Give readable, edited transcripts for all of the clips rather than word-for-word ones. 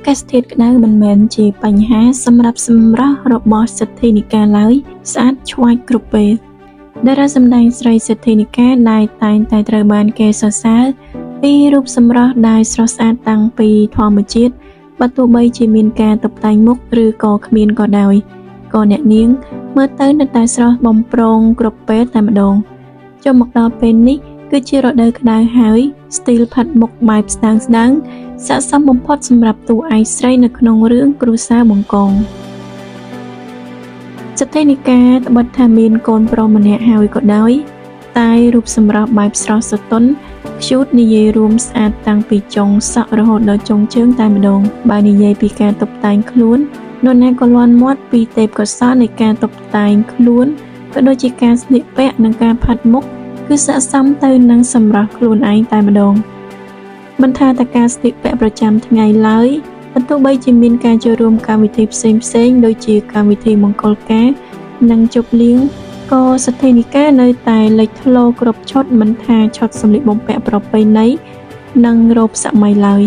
កាសធាតុក្តៅមិនមែនជាបញ្ហាសម្រាប់សម្រស់របស់សិទ្ធិនិកាឡើយស្អាតឆ្វាចគ្រប់ពេលតារាសម្ដែងស្រីសិទ្ធិនិកាដែលតែងតែត្រូវបានគេសរសើរពីរូបសម្រស់ដែលស្រស់ស្អាតតាំងពីធម្មជាតិបើទោះបីជាមានការតុបតែងមុខឬក៏គ្មានក៏ដោយក៏អ្នកនាងមើលទៅនៅតែស្រស់បំព្រងគ្រប់ពេលតែម្ដងចូលមកដល់ពេលនេះគឺជារដូវក្តៅហើយស្ទីលផាត់មុខបែបស្ដើងស័ក្តិសមបំផុតសម្រាប់តួឯកស្រីនៅក្នុងរឿងគ្រួសារបង្កងសិទ្ធិនិកាត្បិតថាមានកូនប្រុសម្នាក់ហើយក៏ដោយតែរូបសម្រស់បែបស្រស់ស្រទន់ខ្ជូតនិយាយរួមស្អាតតាំងពីចុងសក់រហូតដល់ចុងជើងតែម្ដងបើនិយាយពីការតុបតែងខ្លួននរណាក៏លាន់មាត់ពីទេពកោសល្យនៃការតុបតែងខ្លួនក៏ដូចជាការស្លៀកពាក់និងការផាត់មុខគឺស័ក្តិសមទៅនឹងសម្រស់ខ្លួនឯងតែម្ដងមិនថាតែការស្លៀកពាក់ប្រចាំថ្ងៃឡើយបើទោះបីជាមានការចូលរួមកម្មវិធីផ្សេងដូចជាកម្មវិធីមង្គលការនិងជប់លៀងក៏សិទ្ធិនិកានៅតែលេចធ្លោគ្រប់ឈុតមិនថាឈុតសម្លៀកបំពាក់ប្រពៃណីនិងរ៉ូបសម័យឡើយ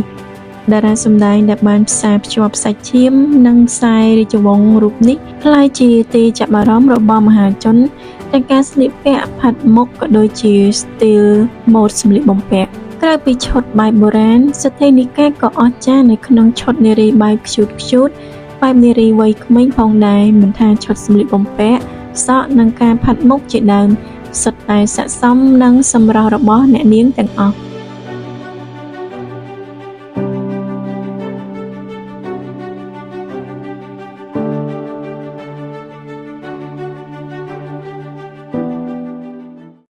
តារាសម្ដែងដែលបានផ្សារភ្ជាប់សាច់ឈាមនិងខ្សែរាជវង្សរូបនេះក្លាយជាទីចាប់អារម្មណ៍របស់មហាជនទាំងការស្លៀកពាក់ផាត់មុខក៏ដូចជាស្ទីលម៉ូដសម្លៀកបំពាក់ក្រៅពីឈុតបែបបុរាណសិទ្ធិនិកាក៏អស្ចារ្យនៅក្នុងឈុតនារីបែបខ្ជូតបែបនារីវ័យក្មេងផងដែរមិនថាឈុតសម្លៀកបំពាក់សក់និងការផាត់មុខជាដើមសុទ្ធតែស័ក្តិសមនឹងសម្រស់របស់អ្នកនាងទាំងអស់